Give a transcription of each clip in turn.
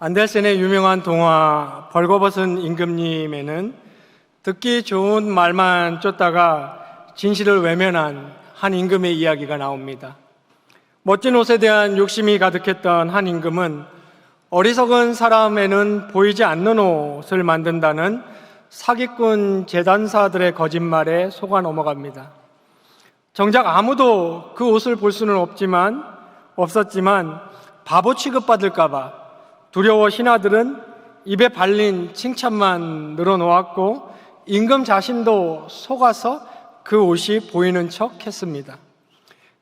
안델센의 유명한 동화 벌거벗은 임금님에는 듣기 좋은 말만 쫓다가 진실을 외면한 한 임금의 이야기가 나옵니다. 멋진 옷에 대한 욕심이 가득했던 한 임금은 어리석은 사람에는 보이지 않는 옷을 만든다는 사기꾼 재단사들의 거짓말에 속아 넘어갑니다. 정작 아무도 그 옷을 볼 수는 없었지만 바보 취급받을까 봐 두려워 신하들은 입에 발린 칭찬만 늘어놓았고 임금 자신도 속아서 그 옷이 보이는 척 했습니다.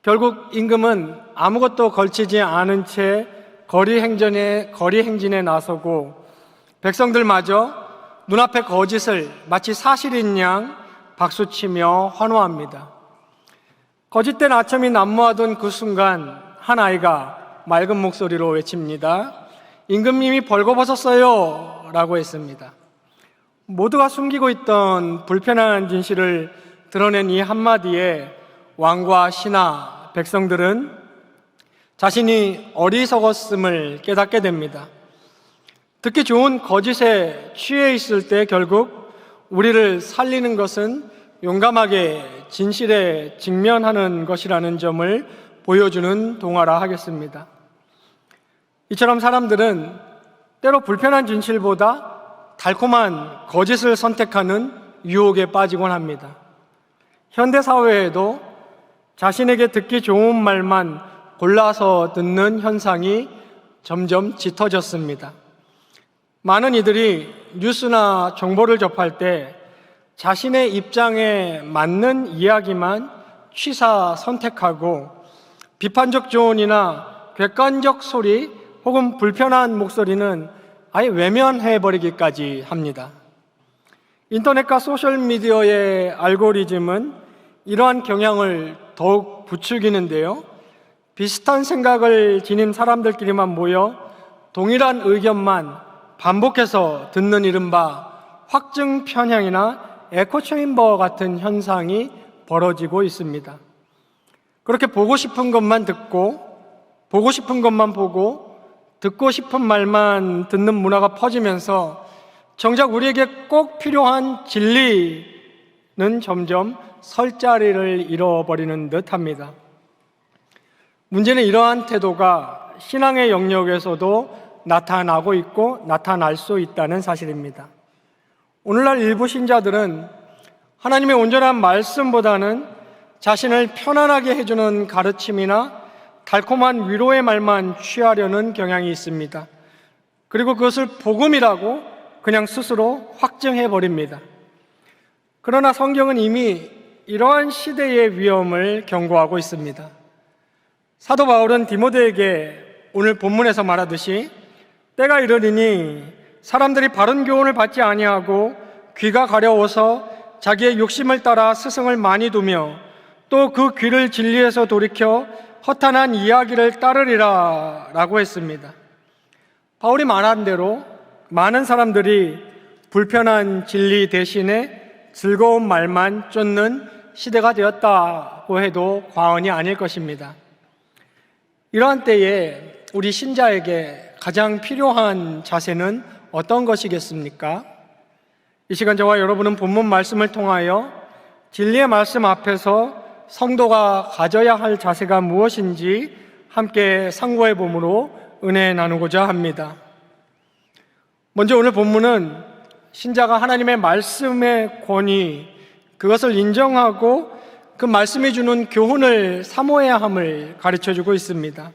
결국 임금은 아무것도 걸치지 않은 채 거리 행진에 나서고 백성들마저 눈앞의 거짓을 마치 사실인 양 박수치며 환호합니다. 거짓된 아첨이 난무하던 그 순간 한 아이가 맑은 목소리로 외칩니다. 임금님이 벌거벗었어요 라고 했습니다. 모두가 숨기고 있던 불편한 진실을 드러낸 이 한마디에 왕과 신하, 백성들은 자신이 어리석었음을 깨닫게 됩니다. 듣기 좋은 거짓에 취해 있을 때 결국 우리를 살리는 것은 용감하게 진실에 직면하는 것이라는 점을 보여주는 동화라 하겠습니다. 이처럼 사람들은 때로 불편한 진실보다 달콤한 거짓을 선택하는 유혹에 빠지곤 합니다. 현대사회에도 자신에게 듣기 좋은 말만 골라서 듣는 현상이 점점 짙어졌습니다. 많은 이들이 뉴스나 정보를 접할 때 자신의 입장에 맞는 이야기만 취사 선택하고 비판적 조언이나 객관적 소리 혹은 불편한 목소리는 아예 외면해버리기까지 합니다. 인터넷과 소셜미디어의 알고리즘은 이러한 경향을 더욱 부추기는데요. 비슷한 생각을 지닌 사람들끼리만 모여 동일한 의견만 반복해서 듣는 이른바 확증 편향이나 에코체인버 같은 현상이 벌어지고 있습니다. 그렇게 보고 싶은 것만 듣고, 보고 싶은 것만 보고, 듣고 싶은 말만 듣는 문화가 퍼지면서 정작 우리에게 꼭 필요한 진리는 점점 설 자리를 잃어버리는 듯합니다. 문제는 이러한 태도가 신앙의 영역에서도 나타나고 있고 나타날 수 있다는 사실입니다. 오늘날 일부 신자들은 하나님의 온전한 말씀보다는 자신을 편안하게 해주는 가르침이나 달콤한 위로의 말만 취하려는 경향이 있습니다. 그리고 그것을 복음이라고 그냥 스스로 확증해버립니다. 그러나 성경은 이미 이러한 시대의 위험을 경고하고 있습니다. 사도 바울은 디모데에게 오늘 본문에서 말하듯이 때가 이르리니 사람들이 바른 교훈을 받지 아니하고 귀가 가려워서 자기의 욕심을 따라 스승을 많이 두며 또 그 귀를 진리에서 돌이켜 허탄한 이야기를 따르리라 라고 했습니다. 바울이 말한 대로 많은 사람들이 불편한 진리 대신에 즐거운 말만 쫓는 시대가 되었다고 해도 과언이 아닐 것입니다. 이러한 때에 우리 신자에게 가장 필요한 자세는 어떤 것이겠습니까? 이 시간 저와 여러분은 본문 말씀을 통하여 진리의 말씀 앞에서 성도가 가져야 할 자세가 무엇인지 함께 상고해 봄으로 은혜 나누고자 합니다. 먼저 오늘 본문은 신자가 하나님의 말씀의 권위, 그것을 인정하고 그 말씀이 주는 교훈을 사모해야 함을 가르쳐주고 있습니다.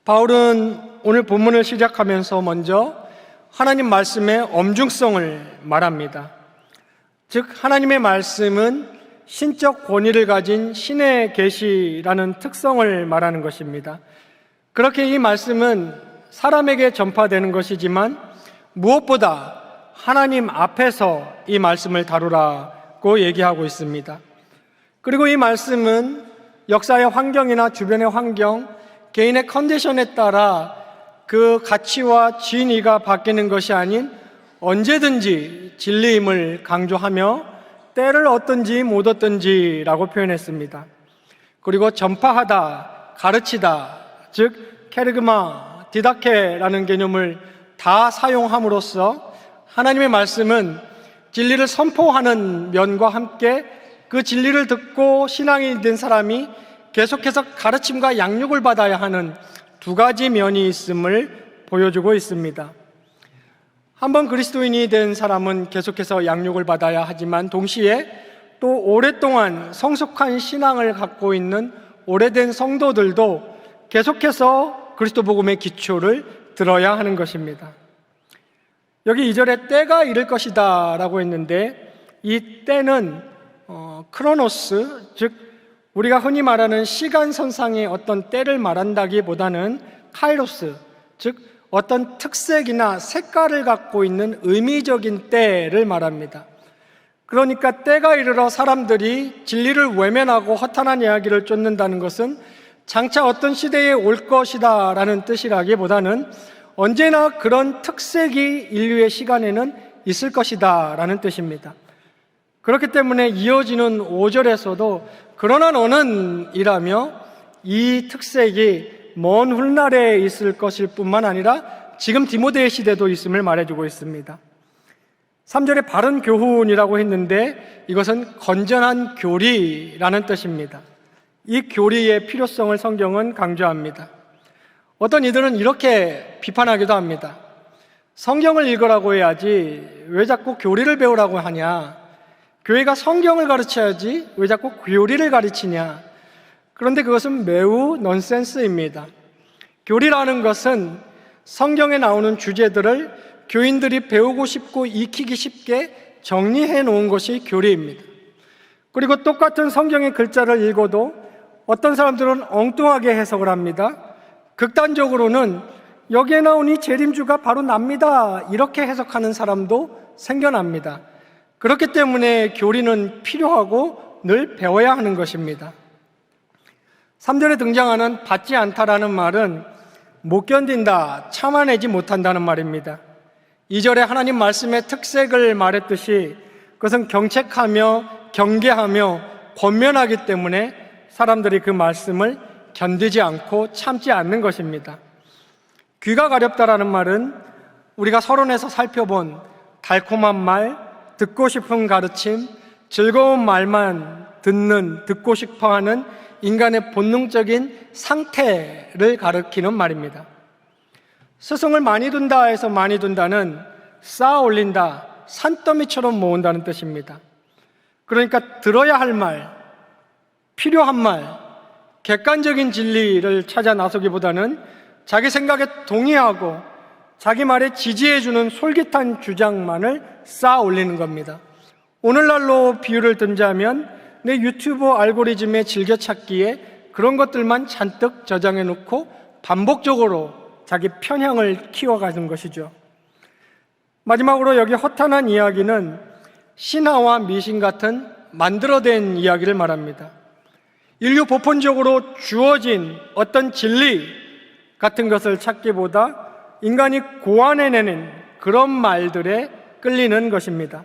바울은 오늘 본문을 시작하면서 먼저 하나님 말씀의 엄중성을 말합니다. 즉 하나님의 말씀은 신적 권위를 가진 신의 계시라는 특성을 말하는 것입니다. 그렇게 이 말씀은 사람에게 전파되는 것이지만 무엇보다 하나님 앞에서 이 말씀을 다루라고 얘기하고 있습니다. 그리고 이 말씀은 역사의 환경이나 주변의 환경, 개인의 컨디션에 따라 그 가치와 진위가 바뀌는 것이 아닌 언제든지 진리임을 강조하며 때를 얻든지 못 얻든지라고 표현했습니다. 그리고 전파하다, 가르치다, 즉 케르그마, 디다케라는 개념을 다 사용함으로써 하나님의 말씀은 진리를 선포하는 면과 함께 그 진리를 듣고 신앙이 된 사람이 계속해서 가르침과 양육을 받아야 하는 두 가지 면이 있음을 보여주고 있습니다. 한번 그리스도인이 된 사람은 계속해서 양육을 받아야 하지만 동시에 또 오랫동안 성숙한 신앙을 갖고 있는 오래된 성도들도 계속해서 그리스도 복음의 기초를 들어야 하는 것입니다. 여기 2절에 때가 이를 것이다 라고 했는데 이 때는 크로노스, 즉 우리가 흔히 말하는 시간선상의 어떤 때를 말한다기보다는 카이로스, 즉 어떤 특색이나 색깔을 갖고 있는 의미적인 때를 말합니다. 그러니까 때가 이르러 사람들이 진리를 외면하고 허탄한 이야기를 쫓는다는 것은 장차 어떤 시대에 올 것이다 라는 뜻이라기보다는 언제나 그런 특색이 인류의 시간에는 있을 것이다 라는 뜻입니다. 그렇기 때문에 이어지는 5절에서도 그러나 너는 이라며 이 특색이 먼 훗날에 있을 것일 뿐만 아니라 지금 디모데의 시대도 있음을 말해주고 있습니다. 3절에 바른 교훈이라고 했는데 이것은 건전한 교리라는 뜻입니다. 이 교리의 필요성을 성경은 강조합니다. 어떤 이들은 이렇게 비판하기도 합니다. 성경을 읽으라고 해야지 왜 자꾸 교리를 배우라고 하냐? 교회가 성경을 가르쳐야지 왜 자꾸 교리를 가르치냐? 그런데 그것은 매우 넌센스입니다. 교리라는 것은 성경에 나오는 주제들을 교인들이 배우고 싶고 익히기 쉽게 정리해 놓은 것이 교리입니다. 그리고 똑같은 성경의 글자를 읽어도 어떤 사람들은 엉뚱하게 해석을 합니다. 극단적으로는 여기에 나온 이 재림주가 바로 납니다, 이렇게 해석하는 사람도 생겨납니다. 그렇기 때문에 교리는 필요하고 늘 배워야 하는 것입니다. 3절에 등장하는 받지 않다라는 말은 못 견딘다, 참아내지 못한다는 말입니다. 2절에 하나님 말씀의 특색을 말했듯이 그것은 경책하며 경계하며 권면하기 때문에 사람들이 그 말씀을 견디지 않고 참지 않는 것입니다. 귀가 가렵다라는 말은 우리가 서론에서 살펴본 달콤한 말, 듣고 싶은 가르침, 즐거운 말만 듣고 싶어하는 인간의 본능적인 상태를 가리키는 말입니다. 스승을 많이 둔다 해서 많이 둔다는 쌓아 올린다, 산더미처럼 모은다는 뜻입니다. 그러니까 들어야 할 말, 필요한 말, 객관적인 진리를 찾아 나서기보다는 자기 생각에 동의하고 자기 말에 지지해주는 솔깃한 주장만을 쌓아 올리는 겁니다. 오늘날로 비유를 든다면 내 유튜브 알고리즘의 즐겨찾기에 그런 것들만 잔뜩 저장해 놓고 반복적으로 자기 편향을 키워가는 것이죠. 마지막으로 여기 허탄한 이야기는 신화와 미신 같은 만들어낸 이야기를 말합니다. 인류 보편적으로 주어진 어떤 진리 같은 것을 찾기보다 인간이 고안해내는 그런 말들에 끌리는 것입니다.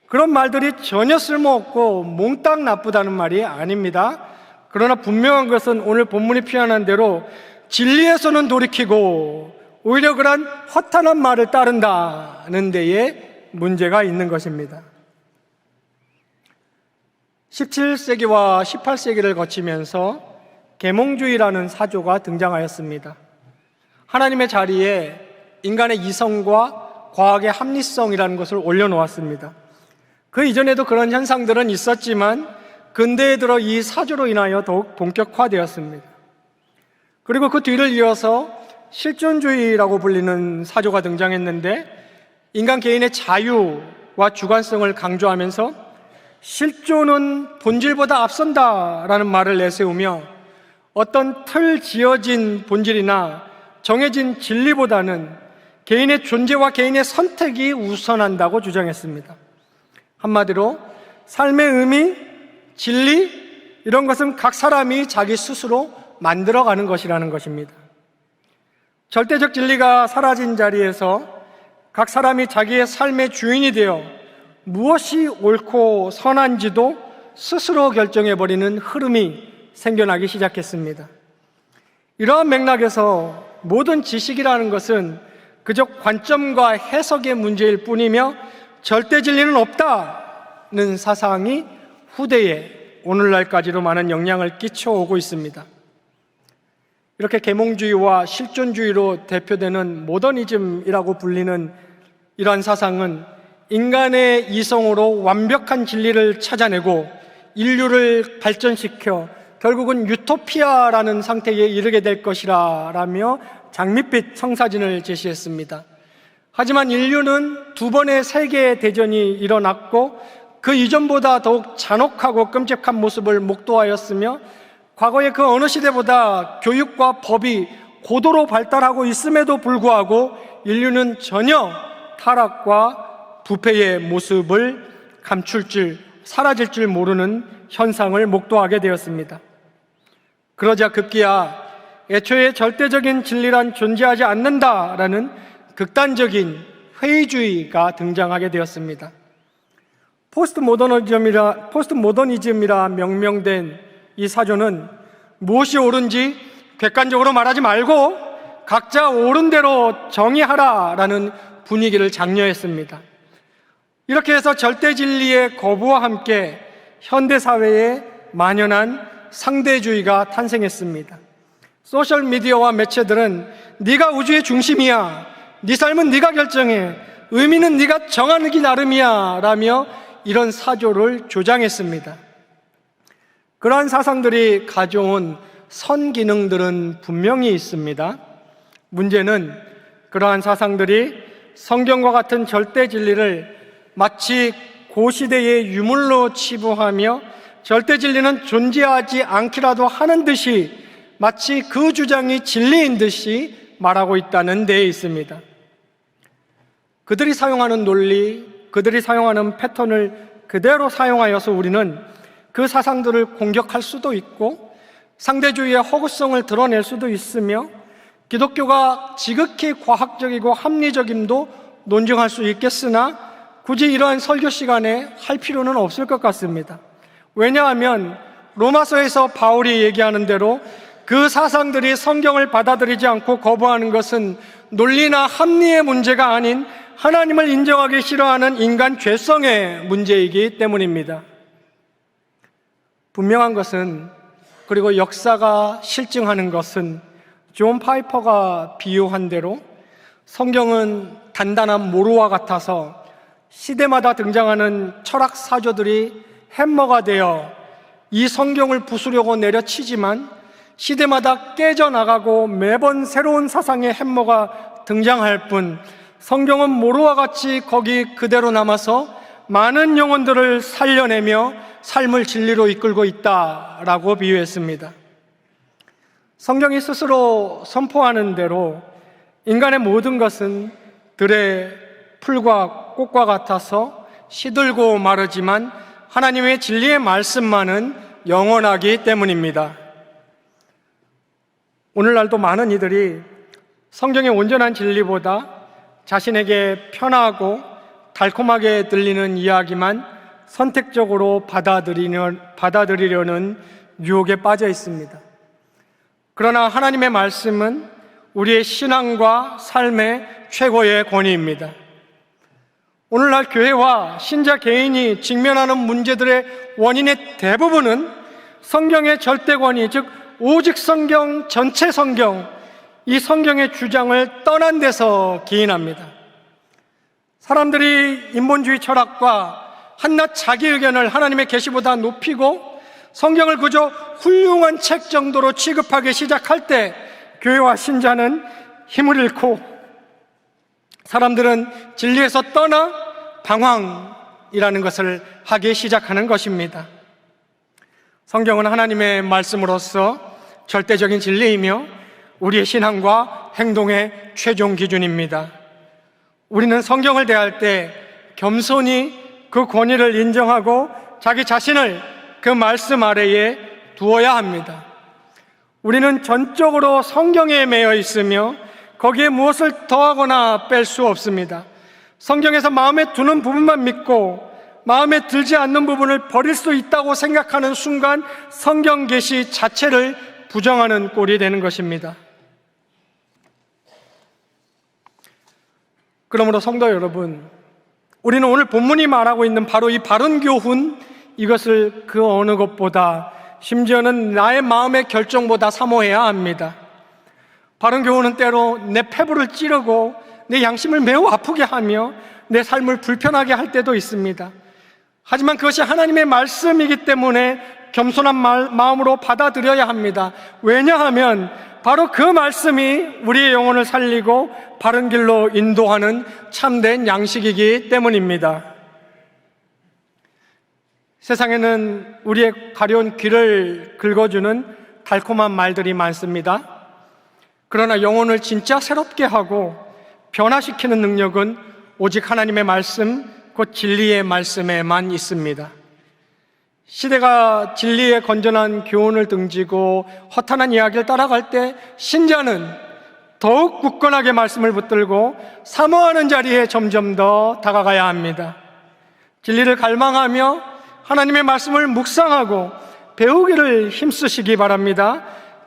그런 말들이 전혀 쓸모없고 몽땅 나쁘다는 말이 아닙니다. 그러나 분명한 것은 오늘 본문이 표현한 대로 진리에서는 돌이키고 오히려 그런 허탄한 말을 따른다는 데에 문제가 있는 것입니다. 17세기와 18세기를 거치면서 계몽주의라는 사조가 등장하였습니다. 하나님의 자리에 인간의 이성과 과학의 합리성이라는 것을 올려놓았습니다. 그 이전에도 그런 현상들은 있었지만 근대에 들어 이 사조로 인하여 더욱 본격화되었습니다. 그리고 그 뒤를 이어서 실존주의라고 불리는 사조가 등장했는데 인간 개인의 자유와 주관성을 강조하면서 실존은 본질보다 앞선다라는 말을 내세우며 어떤 틀 지어진 본질이나 정해진 진리보다는 개인의 존재와 개인의 선택이 우선한다고 주장했습니다. 한마디로 삶의 의미, 진리 이런 것은 각 사람이 자기 스스로 만들어가는 것이라는 것입니다. 절대적 진리가 사라진 자리에서 각 사람이 자기의 삶의 주인이 되어 무엇이 옳고 선한지도 스스로 결정해버리는 흐름이 생겨나기 시작했습니다. 이러한 맥락에서 모든 지식이라는 것은 그저 관점과 해석의 문제일 뿐이며 절대 진리는 없다는 사상이 후대에 오늘날까지도 많은 영향을 끼쳐오고 있습니다. 이렇게 계몽주의와 실존주의로 대표되는 모더니즘이라고 불리는 이러한 사상은 인간의 이성으로 완벽한 진리를 찾아내고 인류를 발전시켜 결국은 유토피아라는 상태에 이르게 될 것이라며 장밋빛 청사진을 제시했습니다. 하지만 인류는 두 번의 세계 대전이 일어났고 그 이전보다 더욱 잔혹하고 끔찍한 모습을 목도하였으며 과거의 그 어느 시대보다 교육과 법이 고도로 발달하고 있음에도 불구하고 인류는 전혀 타락과 부패의 모습을 사라질 줄 모르는 현상을 목도하게 되었습니다. 그러자 급기야 애초에 절대적인 진리란 존재하지 않는다라는 극단적인 회의주의가 등장하게 되었습니다. 포스트모더니즘이라 명명된 이 사조는 무엇이 옳은지 객관적으로 말하지 말고 각자 옳은 대로 정의하라라는 분위기를 장려했습니다. 이렇게 해서 절대 진리의 거부와 함께 현대사회에 만연한 상대주의가 탄생했습니다. 소셜미디어와 매체들은 네가 우주의 중심이야, 네 삶은 네가 결정해, 의미는 네가 정하기 나름이야 라며 이런 사조를 조장했습니다. 그러한 사상들이 가져온 선기능들은 분명히 있습니다. 문제는 그러한 사상들이 성경과 같은 절대 진리를 마치 고시대의 유물로 치부하며 절대 진리는 존재하지 않기라도 하는 듯이 마치 그 주장이 진리인 듯이 말하고 있다는 데에 있습니다. 그들이 사용하는 논리, 그들이 사용하는 패턴을 그대로 사용하여서 우리는 그 사상들을 공격할 수도 있고 상대주의의 허구성을 드러낼 수도 있으며 기독교가 지극히 과학적이고 합리적임도 논증할 수 있겠으나 굳이 이러한 설교 시간에 할 필요는 없을 것 같습니다. 왜냐하면 로마서에서 바울이 얘기하는 대로 그 사상들이 성경을 받아들이지 않고 거부하는 것은 논리나 합리의 문제가 아닌 하나님을 인정하기 싫어하는 인간 죄성의 문제이기 때문입니다. 분명한 것은, 그리고 역사가 실증하는 것은 존 파이퍼가 비유한 대로 성경은 단단한 모루와 같아서 시대마다 등장하는 철학 사조들이 hä머가 되어 이 성경을 부수려고 내려치지만 시대마다 깨져나가고 매번 새로운 사상의 hä머가 등장할 뿐 성경은 모루와 같이 거기 그대로 남아서 많은 영혼들을 살려내며 삶을 진리로 이끌고 있다라고 비유했습니다. 성경이 스스로 선포하는 대로 인간의 모든 것은 들의 풀과 꽃과 같아서 시들고 마르지만 하나님의 진리의 말씀만은 영원하기 때문입니다. 오늘날도 많은 이들이 성경의 온전한 진리보다 자신에게 편하고 달콤하게 들리는 이야기만 선택적으로 받아들이려는 유혹에 빠져 있습니다. 그러나 하나님의 말씀은 우리의 신앙과 삶의 최고의 권위입니다. 오늘날 교회와 신자 개인이 직면하는 문제들의 원인의 대부분은 성경의 절대 권위, 즉 오직 성경, 전체 성경, 이 성경의 주장을 떠난 데서 기인합니다. 사람들이 인본주의 철학과 한낱 자기 의견을 하나님의 계시보다 높이고 성경을 그저 훌륭한 책 정도로 취급하기 시작할 때 교회와 신자는 힘을 잃고 사람들은 진리에서 떠나 방황이라는 것을 하기 시작하는 것입니다. 성경은 하나님의 말씀으로서 절대적인 진리이며 우리의 신앙과 행동의 최종 기준입니다. 우리는 성경을 대할 때 겸손히 그 권위를 인정하고 자기 자신을 그 말씀 아래에 두어야 합니다. 우리는 전적으로 성경에 매여 있으며 거기에 무엇을 더하거나 뺄 수 없습니다. 성경에서 마음에 드는 부분만 믿고 마음에 들지 않는 부분을 버릴 수 있다고 생각하는 순간 성경 계시 자체를 부정하는 꼴이 되는 것입니다. 그러므로 성도 여러분, 우리는 오늘 본문이 말하고 있는 바로 이 바른 교훈, 이것을 그 어느 것보다, 심지어는 나의 마음의 결정보다 사모해야 합니다. 바른 교훈은 때로 내 패부를 찌르고 내 양심을 매우 아프게 하며 내 삶을 불편하게 할 때도 있습니다. 하지만 그것이 하나님의 말씀이기 때문에 겸손한 마음으로 받아들여야 합니다. 왜냐하면 바로 그 말씀이 우리의 영혼을 살리고 바른 길로 인도하는 참된 양식이기 때문입니다. 세상에는 우리의 가려운 귀를 긁어주는 달콤한 말들이 많습니다. 그러나 영혼을 진짜 새롭게 하고 변화시키는 능력은 오직 하나님의 말씀, 곧 진리의 말씀에만 있습니다. 시대가 진리의 건전한 교훈을 등지고 허탄한 이야기를 따라갈 때 신자는 더욱 굳건하게 말씀을 붙들고 사모하는 자리에 점점 더 다가가야 합니다. 진리를 갈망하며 하나님의 말씀을 묵상하고 배우기를 힘쓰시기 바랍니다.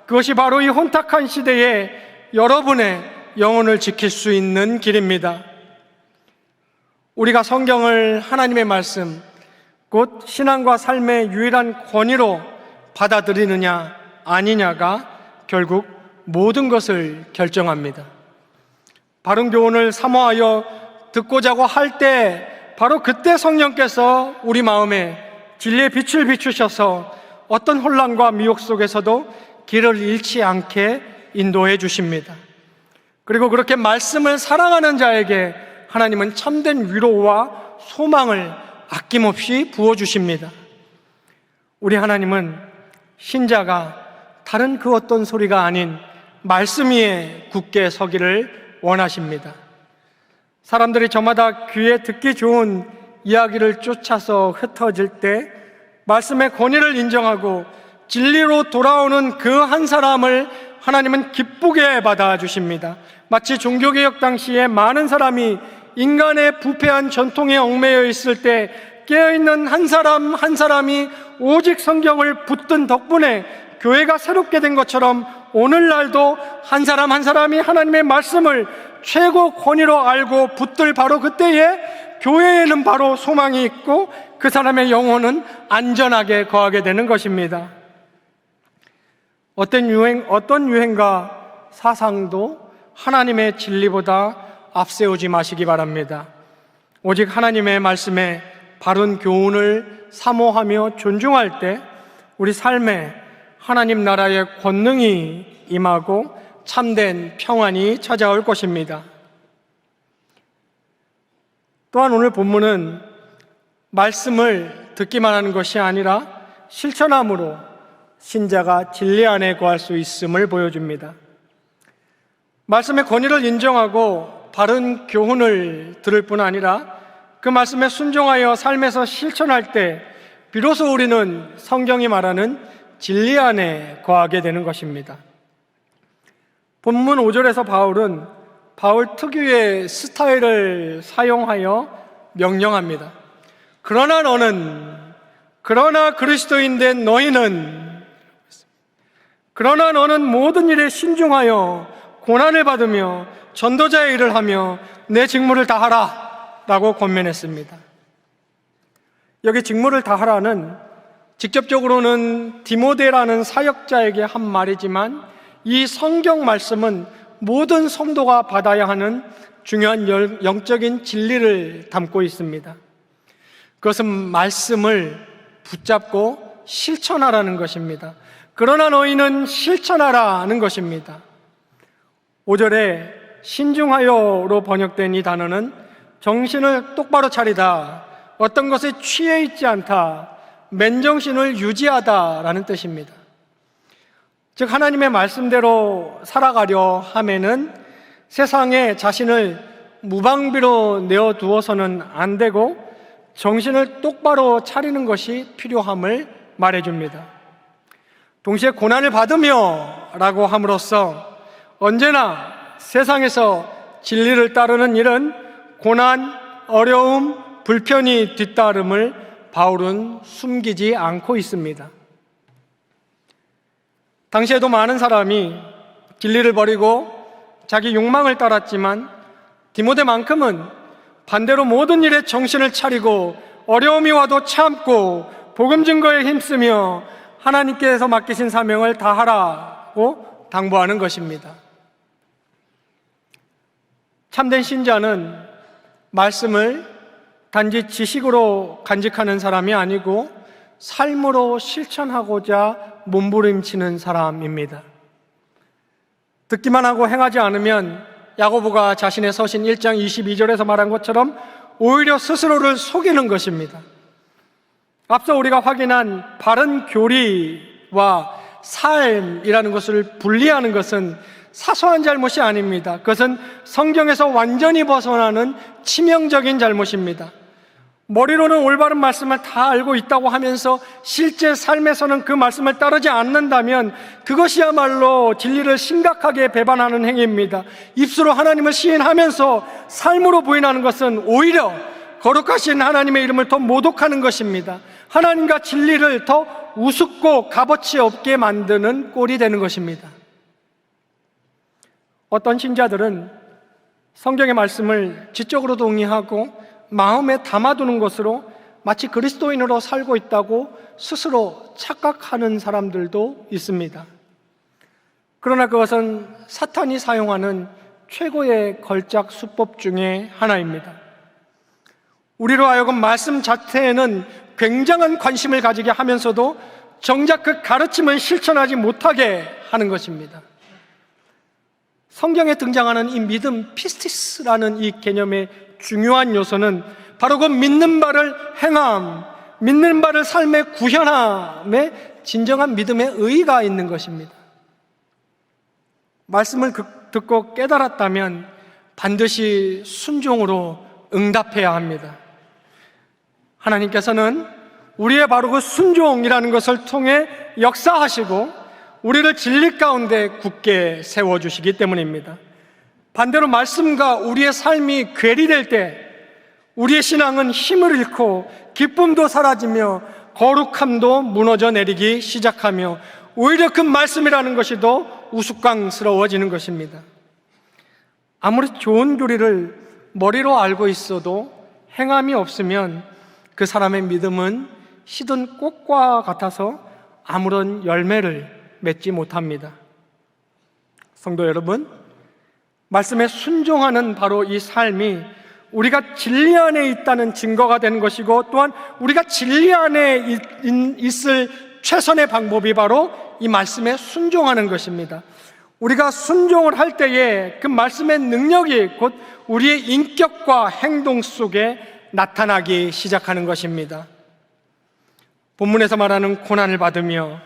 그것이 바로 이 혼탁한 시대에 여러분의 영혼을 지킬 수 있는 길입니다. 우리가 성경을 하나님의 말씀, 곧 신앙과 삶의 유일한 권위로 받아들이느냐 아니냐가 결국 모든 것을 결정합니다. 바른 교훈을 사모하여 듣고자고 할 때 바로 그때 성령께서 우리 마음에 진리의 빛을 비추셔서 어떤 혼란과 미혹 속에서도 길을 잃지 않게 인도해 주십니다. 그리고 그렇게 말씀을 사랑하는 자에게 하나님은 참된 위로와 소망을 아낌없이 부어주십니다. 우리 하나님은 신자가 다른 그 어떤 소리가 아닌 말씀 위에 굳게 서기를 원하십니다. 사람들이 저마다 귀에 듣기 좋은 이야기를 쫓아서 흩어질 때 말씀의 권위를 인정하고 진리로 돌아오는 그 한 사람을 하나님은 기쁘게 받아주십니다. 마치 종교개혁 당시에 많은 사람이 인간의 부패한 전통에 얽매여 있을 때 깨어있는 한 사람 한 사람이 오직 성경을 붙든 덕분에 교회가 새롭게 된 것처럼 오늘날도 한 사람 한 사람이 하나님의 말씀을 최고 권위로 알고 붙들 바로 그때에 교회에는 바로 소망이 있고 그 사람의 영혼은 안전하게 거하게 되는 것입니다. 어떤 유행과 사상도 하나님의 진리보다 앞세우지 마시기 바랍니다. 오직 하나님의 말씀에 바른 교훈을 사모하며 존중할 때 우리 삶에 하나님 나라의 권능이 임하고 참된 평안이 찾아올 것입니다. 또한 오늘 본문은 말씀을 듣기만 하는 것이 아니라 실천함으로 신자가 진리 안에 거할 수 있음을 보여줍니다. 말씀의 권위를 인정하고 바른 교훈을 들을 뿐 아니라 그 말씀에 순종하여 삶에서 실천할 때 비로소 우리는 성경이 말하는 진리 안에 거하게 되는 것입니다. 본문 5절에서 바울은 바울 특유의 스타일을 사용하여 명령합니다. 그러나 그리스도인 된 너희는, 그러나 너는 모든 일에 신중하여 고난을 받으며 전도자의 일을 하며 내 직무를 다하라 라고 권면했습니다. 여기 직무를 다하라는 직접적으로는 디모데라는 사역자에게 한 말이지만 이 성경 말씀은 모든 성도가 받아야 하는 중요한 영적인 진리를 담고 있습니다. 그것은 말씀을 붙잡고 실천하라는 것입니다. 그러나 너희는 실천하라는 것입니다. 5절에 신중하여로 번역된 이 단어는 정신을 똑바로 차리다, 어떤 것에 취해 있지 않다, 맨정신을 유지하다라는 뜻입니다. 즉 하나님의 말씀대로 살아가려 하면은 세상에 자신을 무방비로 내어두어서는 안 되고 정신을 똑바로 차리는 것이 필요함을 말해줍니다. 동시에 고난을 받으며 라고 함으로써 언제나 세상에서 진리를 따르는 일은 고난, 어려움, 불편이 뒤따름을 바울은 숨기지 않고 있습니다. 당시에도 많은 사람이 진리를 버리고 자기 욕망을 따랐지만 디모데만큼은 반대로 모든 일에 정신을 차리고 어려움이 와도 참고 복음 증거에 힘쓰며 하나님께서 맡기신 사명을 다하라고 당부하는 것입니다. 참된 신자는 말씀을 단지 지식으로 간직하는 사람이 아니고 삶으로 실천하고자 몸부림치는 사람입니다. 듣기만 하고 행하지 않으면 야고보가 자신의 서신 1장 22절에서 말한 것처럼 오히려 스스로를 속이는 것입니다. 앞서 우리가 확인한 바른 교리와 삶이라는 것을 분리하는 것은 사소한 잘못이 아닙니다. 그것은 성경에서 완전히 벗어나는 치명적인 잘못입니다. 머리로는 올바른 말씀을 다 알고 있다고 하면서 실제 삶에서는 그 말씀을 따르지 않는다면 그것이야말로 진리를 심각하게 배반하는 행위입니다. 입술로 하나님을 시인하면서 삶으로 부인하는 것은 오히려 거룩하신 하나님의 이름을 더 모독하는 것입니다. 하나님과 진리를 더 우습고 값어치 없게 만드는 꼴이 되는 것입니다. 어떤 신자들은 성경의 말씀을 지적으로 동의하고 마음에 담아두는 것으로 마치 그리스도인으로 살고 있다고 스스로 착각하는 사람들도 있습니다. 그러나 그것은 사탄이 사용하는 최고의 걸작 수법 중에 하나입니다. 우리로 하여금 말씀 자체에는 굉장한 관심을 가지게 하면서도 정작 그 가르침을 실천하지 못하게 하는 것입니다. 성경에 등장하는 이 믿음, 피스티스라는 이 개념의 중요한 요소는 바로 그 믿는 바를 행함, 믿는 바를 삶의 구현함에 진정한 믿음의 의의가 있는 것입니다. 말씀을 듣고 깨달았다면 반드시 순종으로 응답해야 합니다. 하나님께서는 우리의 바로 그 순종이라는 것을 통해 역사하시고 우리를 진리 가운데 굳게 세워주시기 때문입니다. 반대로 말씀과 우리의 삶이 괴리될 때 우리의 신앙은 힘을 잃고 기쁨도 사라지며 거룩함도 무너져 내리기 시작하며 오히려 그 말씀이라는 것이 더 우스꽝스러워지는 것입니다. 아무리 좋은 교리를 머리로 알고 있어도 행함이 없으면 그 사람의 믿음은 시든 꽃과 같아서 아무런 열매를 맺지 못합니다. 성도 여러분, 말씀에 순종하는 바로 이 삶이 우리가 진리 안에 있다는 증거가 되는 것이고 또한 우리가 진리 안에 있을 최선의 방법이 바로 이 말씀에 순종하는 것입니다. 우리가 순종을 할 때에 그 말씀의 능력이 곧 우리의 인격과 행동 속에 나타나기 시작하는 것입니다. 본문에서 말하는 고난을 받으며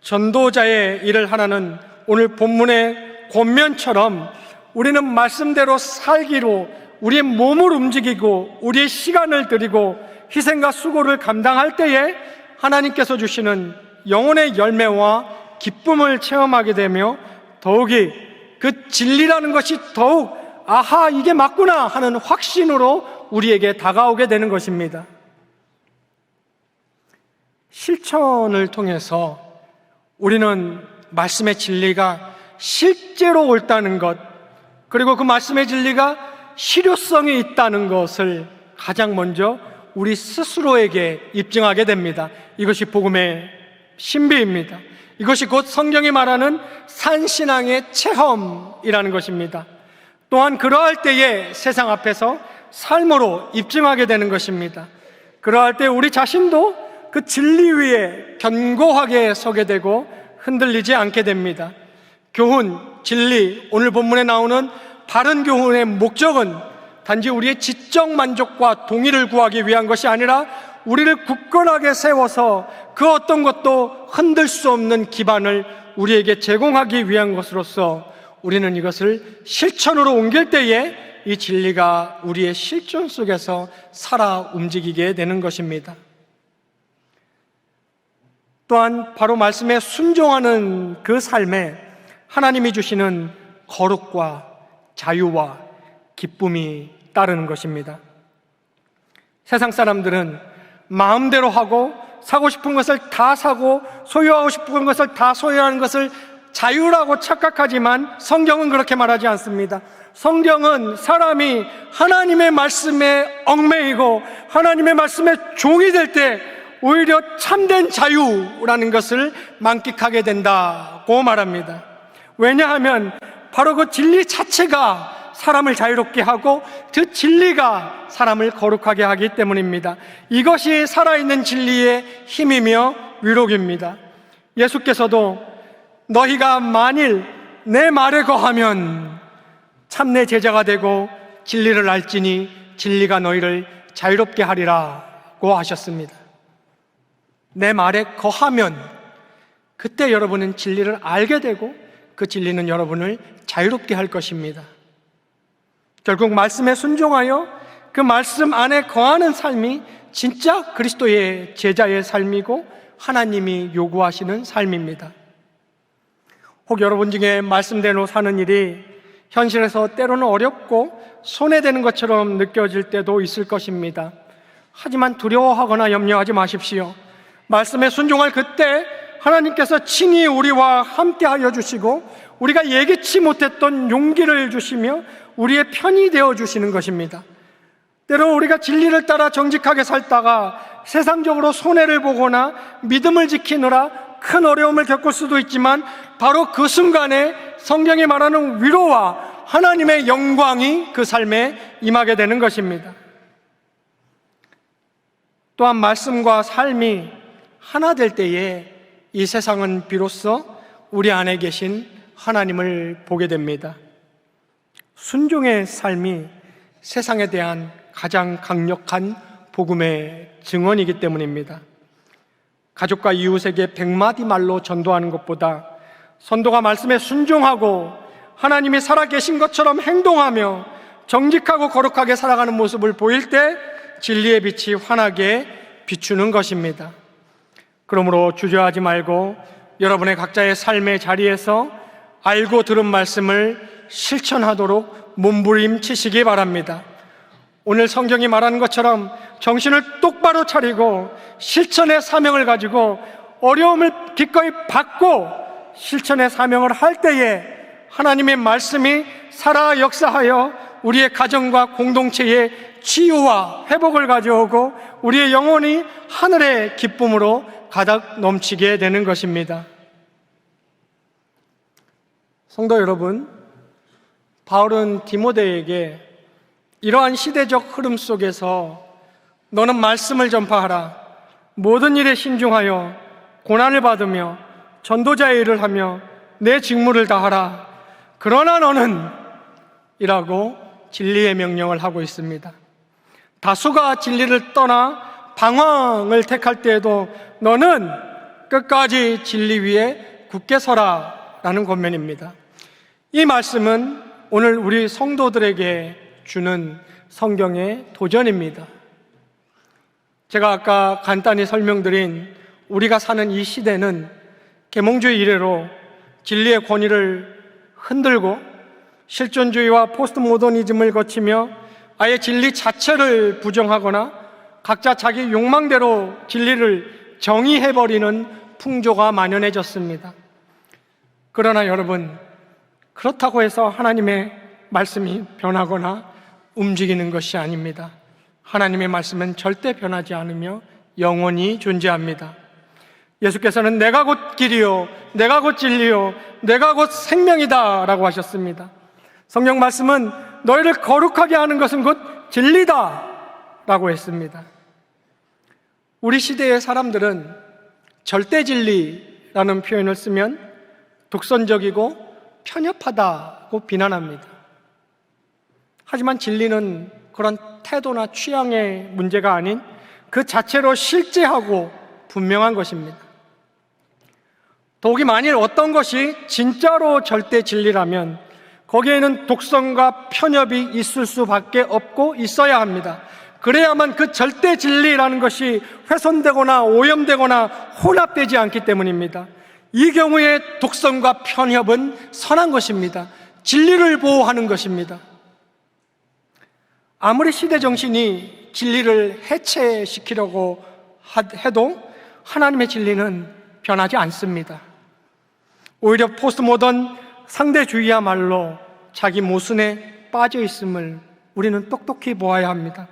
전도자의 일을 하라는 오늘 본문의 권면처럼 우리는 말씀대로 살기로 우리의 몸을 움직이고 우리의 시간을 들이고 희생과 수고를 감당할 때에 하나님께서 주시는 영혼의 열매와 기쁨을 체험하게 되며 더욱이 그 진리라는 것이 더욱 아하 이게 맞구나 하는 확신으로 우리에게 다가오게 되는 것입니다. 실천을 통해서 우리는 말씀의 진리가 실제로 옳다는 것, 그리고 그 말씀의 진리가 실효성이 있다는 것을 가장 먼저 우리 스스로에게 입증하게 됩니다. 이것이 복음의 신비입니다. 이것이 곧 성경이 말하는 산신앙의 체험이라는 것입니다. 또한 그러할 때에 세상 앞에서 삶으로 입증하게 되는 것입니다. 그러할 때 우리 자신도 그 진리 위에 견고하게 서게 되고 흔들리지 않게 됩니다. 교훈, 진리, 오늘 본문에 나오는 바른 교훈의 목적은 단지 우리의 지적 만족과 동의를 구하기 위한 것이 아니라 우리를 굳건하게 세워서 그 어떤 것도 흔들 수 없는 기반을 우리에게 제공하기 위한 것으로서 우리는 이것을 실천으로 옮길 때에 이 진리가 우리의 실존 속에서 살아 움직이게 되는 것입니다. 또한 바로 말씀에 순종하는 그 삶에 하나님이 주시는 거룩과 자유와 기쁨이 따르는 것입니다. 세상 사람들은 마음대로 하고 사고 싶은 것을 다 사고 소유하고 싶은 것을 다 소유하는 것을 자유라고 착각하지만 성경은 그렇게 말하지 않습니다. 성경은 사람이 하나님의 말씀에 얽매이고 하나님의 말씀에 종이 될 때 오히려 참된 자유라는 것을 만끽하게 된다고 말합니다. 왜냐하면 바로 그 진리 자체가 사람을 자유롭게 하고 그 진리가 사람을 거룩하게 하기 때문입니다. 이것이 살아있는 진리의 힘이며 위력입니다. 예수께서도 너희가 만일 내 말에 거하면 참내 제자가 되고 진리를 알지니 진리가 너희를 자유롭게 하리라고 하셨습니다. 내 말에 거하면 그때 여러분은 진리를 알게 되고 그 진리는 여러분을 자유롭게 할 것입니다. 결국 말씀에 순종하여 그 말씀 안에 거하는 삶이 진짜 그리스도의 제자의 삶이고 하나님이 요구하시는 삶입니다. 혹 여러분 중에 말씀대로 사는 일이 현실에서 때로는 어렵고 손해되는 것처럼 느껴질 때도 있을 것입니다. 하지만 두려워하거나 염려하지 마십시오. 말씀에 순종할 그때 하나님께서 친히 우리와 함께하여 주시고 우리가 예기치 못했던 용기를 주시며 우리의 편이 되어 주시는 것입니다. 때로 우리가 진리를 따라 정직하게 살다가 세상적으로 손해를 보거나 믿음을 지키느라 큰 어려움을 겪을 수도 있지만 바로 그 순간에 성경이 말하는 위로와 하나님의 영광이 그 삶에 임하게 되는 것입니다. 또한 말씀과 삶이 하나 될 때에 이 세상은 비로소 우리 안에 계신 하나님을 보게 됩니다. 순종의 삶이 세상에 대한 가장 강력한 복음의 증언이기 때문입니다. 가족과 이웃에게 100마디 말로 전도하는 것보다 선도가 말씀에 순종하고 하나님이 살아계신 것처럼 행동하며 정직하고 거룩하게 살아가는 모습을 보일 때 진리의 빛이 환하게 비추는 것입니다. 그러므로 주저하지 말고 여러분의 각자의 삶의 자리에서 알고 들은 말씀을 실천하도록 몸부림치시기 바랍니다. 오늘 성경이 말하는 것처럼 정신을 똑바로 차리고 실천의 사명을 가지고 어려움을 기꺼이 받고 실천의 사명을 할 때에 하나님의 말씀이 살아 역사하여 우리의 가정과 공동체에 치유와 회복을 가져오고 우리의 영혼이 하늘의 기쁨으로 가득 넘치게 되는 것입니다. 성도 여러분, 바울은 디모데에게 이러한 시대적 흐름 속에서 너는 말씀을 전파하라, 모든 일에 신중하여 고난을 받으며 전도자의 일을 하며 내 직무를 다하라, 그러나 너는 이라고 진리의 명령을 하고 있습니다. 다수가 진리를 떠나 방황을 택할 때에도 너는 끝까지 진리 위에 굳게 서라 라는 권면입니다. 이 말씀은 오늘 우리 성도들에게 주는 성경의 도전입니다. 제가 아까 간단히 설명드린 우리가 사는 이 시대는 계몽주의 이래로 진리의 권위를 흔들고 실존주의와 포스트 모더니즘을 거치며 아예 진리 자체를 부정하거나 각자 자기 욕망대로 진리를 정의해버리는 풍조가 만연해졌습니다. 그러나 여러분, 그렇다고 해서 하나님의 말씀이 변하거나 움직이는 것이 아닙니다. 하나님의 말씀은 절대 변하지 않으며 영원히 존재합니다. 예수께서는 내가 곧 길이요, 내가 곧 진리요, 내가 곧 생명이다 라고 하셨습니다. 성경 말씀은 너희를 거룩하게 하는 것은 곧 진리다 라고 했습니다. 우리 시대의 사람들은 절대 진리라는 표현을 쓰면 독선적이고 편협하다고 비난합니다. 하지만 진리는 그런 태도나 취향의 문제가 아닌 그 자체로 실제하고 분명한 것입니다. 더욱이 만일 어떤 것이 진짜로 절대 진리라면 거기에는 독선과 편협이 있을 수밖에 없고 있어야 합니다. 그래야만 그 절대 진리라는 것이 훼손되거나 오염되거나 혼합되지 않기 때문입니다. 이 경우에 독선과 편협은 선한 것입니다. 진리를 보호하는 것입니다. 아무리 시대 정신이 진리를 해체시키려고 해도 하나님의 진리는 변하지 않습니다. 오히려 포스트 모던 상대주의야말로 자기 모순에 빠져 있음을 우리는 똑똑히 보아야 합니다.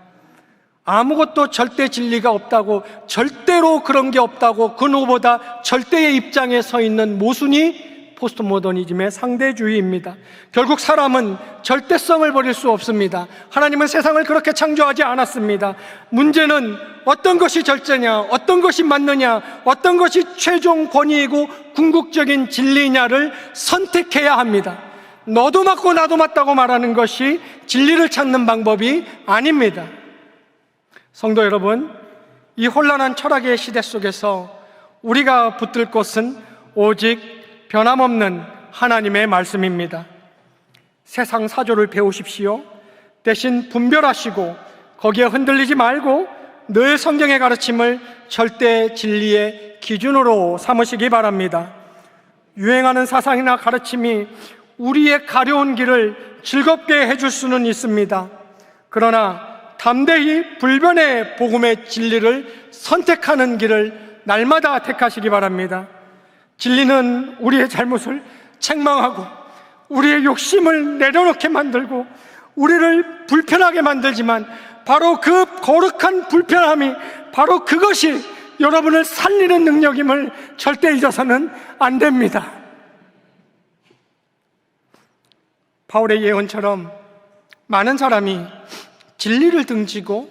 아무것도 절대 진리가 없다고, 절대로 그런 게 없다고 그 누구보다 절대의 입장에 서 있는 모순이 포스트 모더니즘의 상대주의입니다. 결국 사람은 절대성을 버릴 수 없습니다. 하나님은 세상을 그렇게 창조하지 않았습니다. 문제는 어떤 것이 절제냐, 어떤 것이 맞느냐, 어떤 것이 최종 권위이고 궁극적인 진리냐를 선택해야 합니다. 너도 맞고 나도 맞다고 말하는 것이 진리를 찾는 방법이 아닙니다. 성도 여러분, 이 혼란한 철학의 시대 속에서 우리가 붙들 것은 오직 변함없는 하나님의 말씀입니다. 세상 사조를 배우십시오. 대신 분별하시고 거기에 흔들리지 말고 늘 성경의 가르침을 절대 진리의 기준으로 삼으시기 바랍니다. 유행하는 사상이나 가르침이 우리의 가려운 길을 즐겁게 해줄 수는 있습니다. 그러나 담대히 불변의 복음의 진리를 선택하는 길을 날마다 택하시기 바랍니다. 진리는 우리의 잘못을 책망하고 우리의 욕심을 내려놓게 만들고 우리를 불편하게 만들지만 바로 그 거룩한 불편함이 바로 그것이 여러분을 살리는 능력임을 절대 잊어서는 안 됩니다. 바울의 예언처럼 많은 사람이 진리를 등지고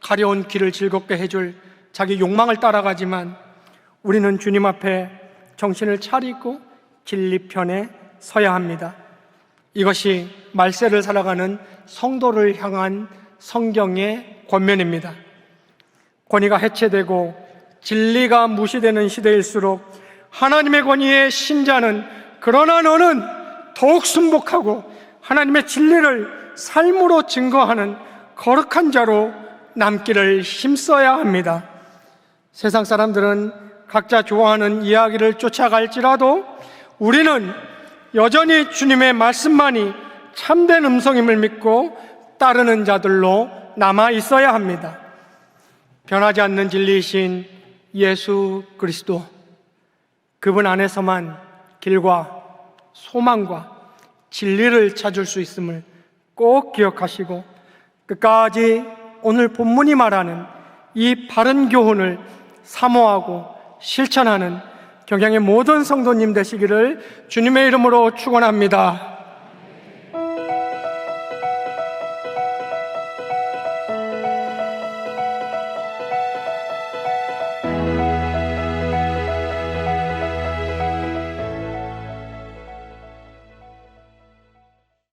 가려운 길을 즐겁게 해줄 자기 욕망을 따라가지만 우리는 주님 앞에 정신을 차리고 진리 편에 서야 합니다. 이것이 말세를 살아가는 성도를 향한 성경의 권면입니다. 권위가 해체되고 진리가 무시되는 시대일수록 하나님의 권위의 신자는 그러나 너는 더욱 순복하고 하나님의 진리를 삶으로 증거하는 거룩한 자로 남기를 힘써야 합니다. 세상 사람들은 각자 좋아하는 이야기를 쫓아갈지라도 우리는 여전히 주님의 말씀만이 참된 음성임을 믿고 따르는 자들로 남아 있어야 합니다. 변하지 않는 진리이신 예수 그리스도, 그분 안에서만 길과 소망과 진리를 찾을 수 있음을 꼭 기억하시고 끝까지 오늘 본문이 말하는 이 바른 교훈을 사모하고 실천하는 경향의 모든 성도님 되시기를 주님의 이름으로 축원합니다.